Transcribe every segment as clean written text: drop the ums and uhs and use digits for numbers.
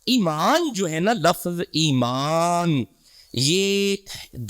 ایمان جو ہے نا، لفظ ایمان یہ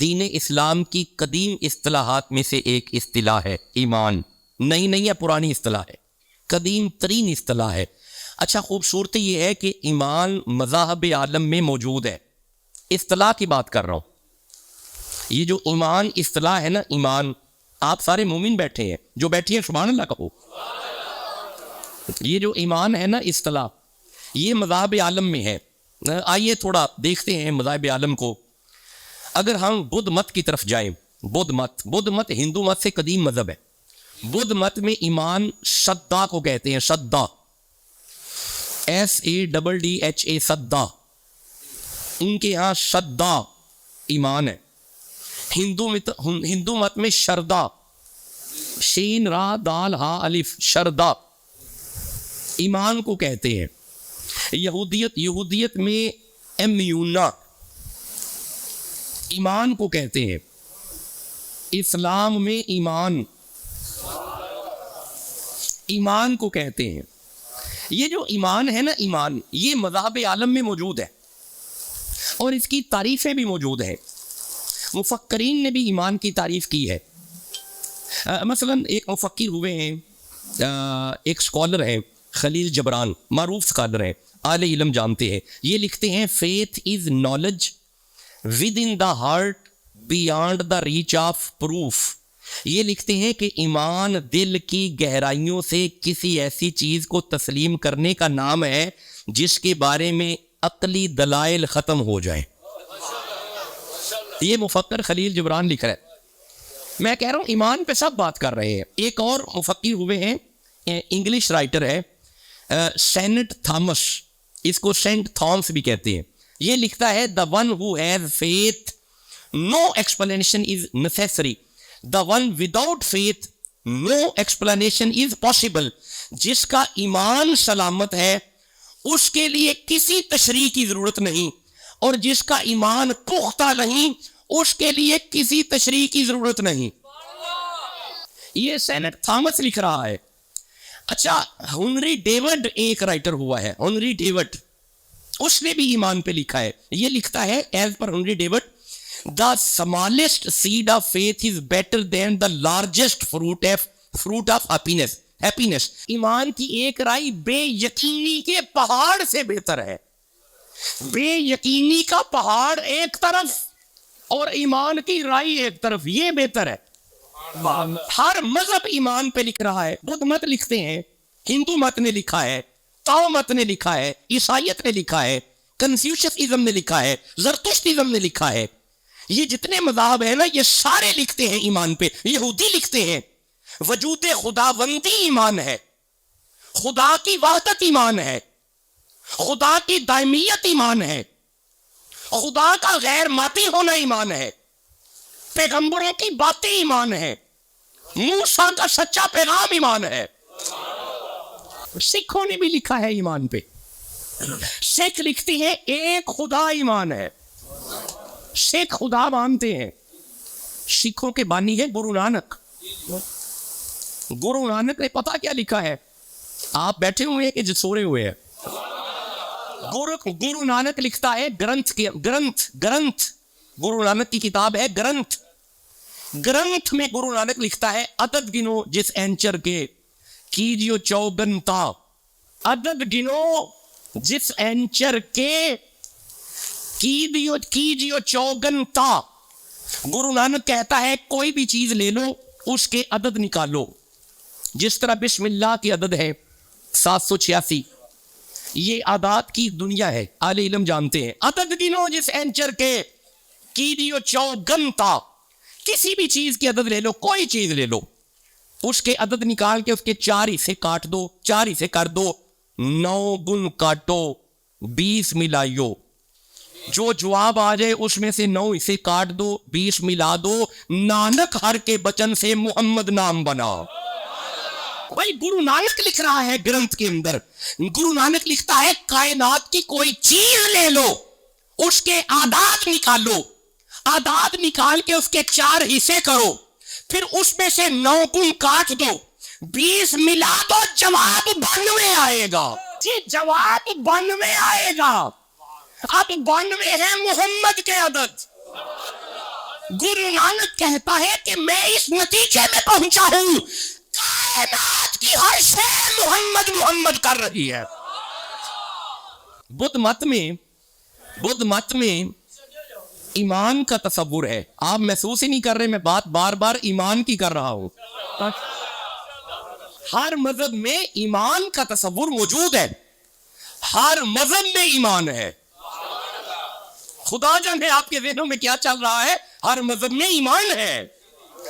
دین اسلام کی قدیم اصطلاحات میں سے ایک اصطلاح ہے. ایمان نئی نہیں ہے، پرانی اصطلاح ہے، قدیم ترین اصطلاح ہے. اچھا، خوبصورتی یہ ہے کہ ایمان مذاہب عالم میں موجود ہے. اصطلاح کی بات کر رہا ہوں. یہ جو ایمان اصطلاح ہے نا، ایمان، آپ سارے مومن بیٹھے ہیں، جو بیٹھے ہیں سبحان اللہ کہو. یہ جو ایمان ہے نا اصطلاح، یہ مذاہب عالم میں ہے. آئیے تھوڑا دیکھتے ہیں مذاہب عالم کو. اگر ہم بدھ مت کی طرف جائیں، بدھ مت ہندو مت سے قدیم مذہب ہے. بدھ مت میں ایمان شدھا کو کہتے ہیں. شدھا، SADDHA، شدھا. ان کے یہاں شدھا ایمان ہے. ہندو مت میں شردا، شین را دال ہا الف، شردا ایمان کو کہتے ہیں. یہودیت میں امیونا ایمان کو کہتے ہیں. اسلام میں ایمان کو کہتے ہیں. یہ جو ایمان ہے نا، ایمان یہ مذاہب عالم میں موجود ہے اور اس کی تعریفیں بھی موجود ہیں. مفکرین نے بھی ایمان کی تعریف کی ہے. مثلا ایک مفکر ہوئے ہیں، ایک اسکالر ہے خلیل جبران، معروف اسکالر ہیں، اہل علم جانتے ہیں. یہ لکھتے ہیں faith is knowledge with in the heart beyond the reach of proof. یہ لکھتے ہیں کہ ایمان دل کی گہرائیوں سے کسی ایسی چیز کو تسلیم کرنے کا نام ہے جس کے بارے میں عقلی دلائل ختم ہو جائیں. یہ مفکر خلیل جبران لکھ رہا ہے. میں کہہ رہا ہوں ایمان پہ سب بات کر رہے ہیں. ایک اور مفکر ہوئے ہیں، انگلش رائٹر ہے سینٹ تھامس، اس کو سینٹ تھامس بھی کہتے ہیں. یہ لکھتا ہے the one who has faith no explanation is necessary, the one without faith no explanation is possible. جس کا ایمان سلامت ہے اس کے لیے کسی تشریح کی ضرورت نہیں، اور جس کا ایمان پختہ نہیں اس کے لیے کسی تشریح کی ضرورت نہیں. یہ سینٹ تھامس لکھ رہا ہے. اچھا، ہنری ڈیوڈ ایک رائٹر ہوا ہے، ہنری ڈیوڈ، اس نے بھی ایمان پہ لکھا ہے. یہ لکھتا ہے as per Henry David the smallest seed of faith is better than the largest fruit of happiness. ایمان کی ایک رائی بے یقینی کے پہاڑ سے بہتر ہے. بے یقینی کا پہاڑ ایک طرف اور ایمان کی رائی ایک طرف، یہ بہتر ہے. ہر مذہب ایمان پہ لکھ رہا ہے. بدھ مت لکھتے ہیں، ہندو مت نے لکھا ہے، تاؤ مت نے لکھا ہے، عیسائیت نے لکھا ہے، کنفیوشسزم نے لکھا ہے، زرتشتیزم نے لکھا ہے. یہ جتنے مذاہب ہیں نا، یہ سارے لکھتے ہیں ایمان پہ. یہودی لکھتے ہیں وجود خداوندی ایمان ہے، خدا کی وحدت ایمان ہے، خدا کی دائمیت ایمان ہے، خدا کا غیر مادی ہونا ایمان ہے، پیغمبروں کی باتیں ایمان ہے، موسیٰ کا سچا پیغام ایمان ہے. سکھوں نے بھی لکھا ہے ایمان پہ. سکھ لکھتے ہیں ایک خدا ایمان ہے. سکھ خدا مانتے ہیں. سکھوں کے بانی ہے گرو نانک. گرو نانک نے پتا کیا لکھا ہے؟ آپ بیٹھے ہوئے ہیں کہ جو سوئے ہوئے ہیں؟ گرو نانک لکھتا ہے گرنتھ. گرو نانک کی کتاب ہے گرنتھ میں گرو نانک لکھتا ہے عدد گنو جس اینچر کے کیجیو چوگنتا. عدد گنو جس اینچر کے کیجیو چوگنتا. گرو نانک کہتا ہے کوئی بھی چیز لے لو، اس کے عدد نکالو. جس طرح بسم اللہ کی عدد ہے 786، یہ اعداد کی دنیا ہے، اہل علم جانتے ہیں. عدد گنو جس اینچر کے کیجیو چوگنتا. کسی بھی چیز کی عدد لے لو، کوئی چیز لے لو، اس کے عدد نکال کے اس کے 4 حصے کاٹ دو، 4 حصے کر دو. 9 گن کاٹو 20 ملائیو. جو جواب آ جائے اس میں سے 9 حصے کاٹ دو، 20 ملا دو. نانک ہر کے بچن سے محمد نام بنا. بھائی گرو نانک لکھ رہا ہے گرنتھ کے اندر. گرو نانک لکھتا ہے کائنات کی کوئی چیز لے لو، اس کے اعداد نکالو، اعداد نکال کے اس کے 4 حصے کرو، پھر اس میں سے 9 گن کاٹ دو، 20 ملا دو، جواب 92 آئے گا. جی جواب 92 آئے گا. اب 92 ہے محمد کے عدد. گرو نانک کہتا ہے کہ میں اس نتیجے میں پہنچا ہوں کائنات کی ہر شے محمد محمد کر رہی ہے. بدھ مت میں ایمان کا تصور ہے. آپ محسوس ہی نہیں کر رہے میں بات بار بار ایمان کی کر رہا ہوں. ہر مذہب میں ایمان کا تصور موجود ہے. ہر مذہب میں ایمان ہے. خدا جانے آپ کے ذہنوں میں کیا چل رہا ہے. ہر مذہب میں ایمان ہے.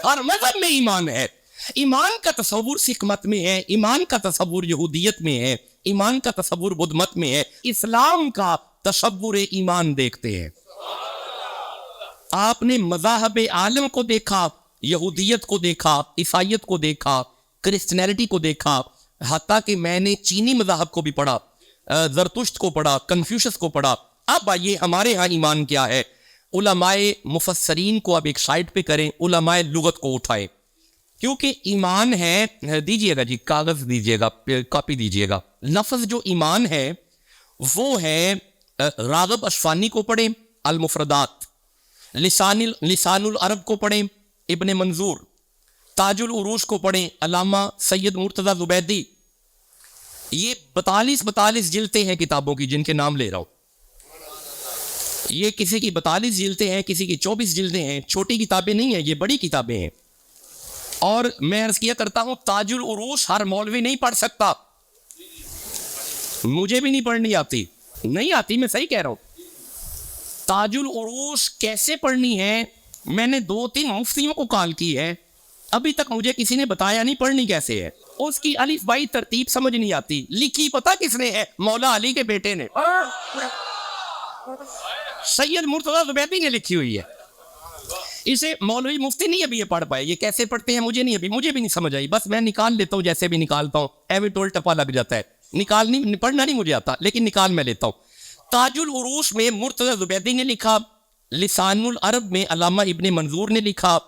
ہر مذہب میں ایمان ہے. ایمان کا تصور سکھ مت میں ہے, ایمان کا تصور یہودیت میں ہے, ایمان کا تصور بدھ مت میں ہے. اسلام کا تصور ایمان دیکھتے ہیں. آپ نے مذاہب عالم کو دیکھا, یہودیت کو دیکھا, عیسائیت کو دیکھا, کرسچینیٹی کو دیکھا, حتیٰ کہ میں نے چینی مذہب کو بھی پڑھا, زرتشت کو پڑھا, کنفیوشس کو پڑھا. اب آئیے ہمارے ہاں ایمان کیا ہے. علماء مفسرین کو اب ایک سائٹ پہ کریں, علماء لغت کو اٹھائے, کیونکہ ایمان ہے. دیجئے گا جی, کاغذ دیجئے گا, کاپی دیجئے گا. لفظ جو ایمان ہے وہ ہے, راغب اصفہانی کو پڑھیں المفردات, لسان العرب کو پڑھیں ابن منظور, تاج العروش کو پڑھیں علامہ سید مرتضی زبیدی. یہ 42 جلدیں ہیں کتابوں کی جن کے نام لے رہا ہوں. یہ کسی کی 42 جلدیں ہیں, کسی کی 24 جلدیں ہیں. چھوٹی کتابیں نہیں ہیں, یہ بڑی کتابیں ہیں. اور میں عرض کیا کرتا ہوں تاج العروش ہر مولوی نہیں پڑھ سکتا. مجھے بھی نہیں پڑھنی آتی, نہیں آتی, میں صحیح کہہ رہا ہوں. تاج العروش کیسے پڑھنی ہے میں نے 2-3 مفتیوں کو کال کی ہے, ابھی تک مجھے کسی نے بتایا نہیں پڑھنی کیسے ہے. اس کی الف بائی ترتیب سمجھ نہیں آتی. لکھی پتہ کس نے ہے؟ مولا علی کے بیٹے نے, سید مرتضی زبیدی نے لکھی ہوئی ہے. اسے مولوی مفتی نہیں ابھی یہ پڑھ پائے. یہ کیسے پڑھتے ہیں مجھے بھی نہیں سمجھ آئی. بس میں نکال لیتا ہوں جیسے بھی نکالتا ہوں, ایوی ٹول ٹپا لگ جاتا ہے. پڑھنا نہیں مجھے آتا, لیکن نکال میں لیتا ہوں. تاج العروش میں مرتضی زبیدی نے لکھا, لسان العرب میں علامہ ابن منظور نے لکھا,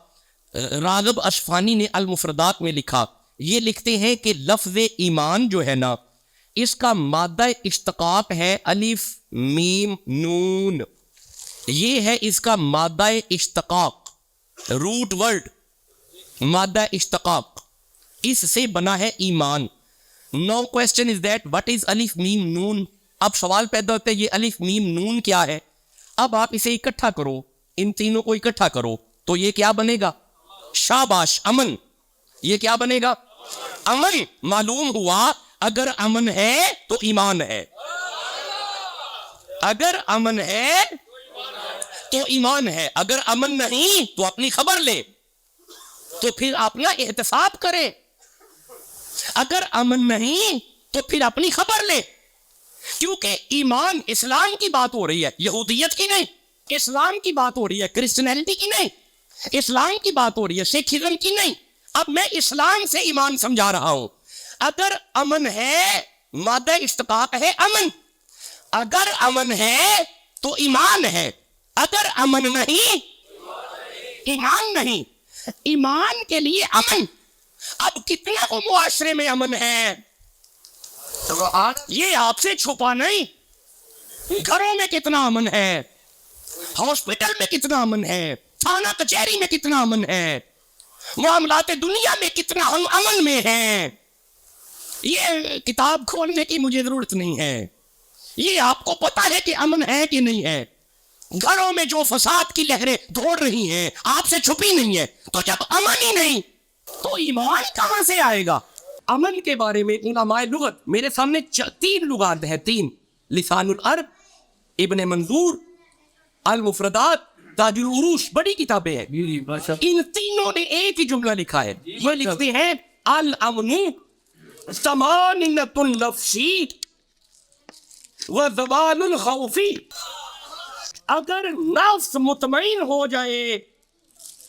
راغب اصفہانی نے المفردات میں لکھا. یہ لکھتے ہیں کہ لفظ ایمان جو ہے نا, اس کا مادہ اشتقاق ہے الف میم نون. یہ ہے اس کا مادہ اشتقاق, روٹ ورڈ, مادہ اشتقاق. اس سے بنا ہے ایمان. No question is that what is الف میم نون. اب سوال پیدا ہوتا ہے یہ الف میم نون کیا ہے. اب آپ اسے اکٹھا کرو, ان تینوں کو اکٹھا کرو تو یہ کیا بنے گا؟ شاباش, امن. یہ کیا بنے گا؟ امن. معلوم ہوا اگر امن ہے تو ایمان ہے, اگر امن ہے تو ایمان ہے. اگر امن نہیں تو اپنی خبر لے, تو پھر اپنا احتساب کرے. اگر امن نہیں تو پھر اپنی خبر لے. کیونکہ ایمان اسلام کی بات ہو رہی ہے, یہودیت کی نہیں. اسلام کی بات ہو رہی ہے, کرسچینیٹی کی نہیں. اسلام کی بات ہو رہی ہے, سکھزم کی نہیں. اب میں اسلام سے ایمان سمجھا رہا ہوں. اگر امن ہے, مادہ اشتقاق ہے امن. اگر امن ہے تو ایمان ہے, اگر امن نہیں ایمان نہیں. ایمان کے لیے امن. اب کتنا کو معاشرے میں امن ہے یہ آپ سے چھپا نہیں. گھروں میں کتنا امن ہے, ہاسپٹل میں کتنا امن ہے, تھانہ کچہری میں کتنا امن ہے, معاملات دنیا میں کتنا امن میں ہے. یہ کتاب کھولنے کی مجھے ضرورت نہیں ہے, یہ آپ کو پتا ہے کہ امن ہے کہ نہیں ہے. گھروں میں جو فساد کی لہریں دوڑ رہی ہیں آپ سے چھپی نہیں ہے. تو جب امن ہی نہیں تو ایمان کہاں سے آئے گا؟ امن کے بارے میں علماء لغت, میرے سامنے 3 لغات ہیں, 3. لسان العرب, ابن منظور, المفردات, تاج العروش. بڑی کتابیں ہیں. ان تینوں نے ایک ہی جملہ لکھا ہے. وہ لکھتے ہیں الامن ضمانت النفس و زوال الخوف. اگر نفس مطمئن ہو جائے,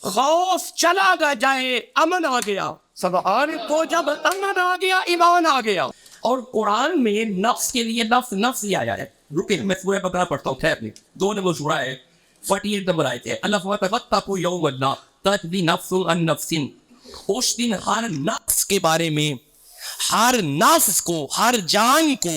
خوف چلا جائے, امن آ گیا. سبحان. تو جب امن آ گیا ایمان آ گیا. اور قرآن میں نفس کے لیے نفس ہی آیا ہے. رکے میں سورہ بقرہ پڑھتا ہوں. خیر نہیں, 2 نمبر سورہ ہے, 48 نمبر آیت ہے. اللہ فرماتا ہے وَاتَّقُوا يَوْمًا لَا تَجْزِي نَفْسٌ عَن نَفْسٍ. اس دن ہر نفس کے بارے میں, ہر نفس کو, ہر جان کو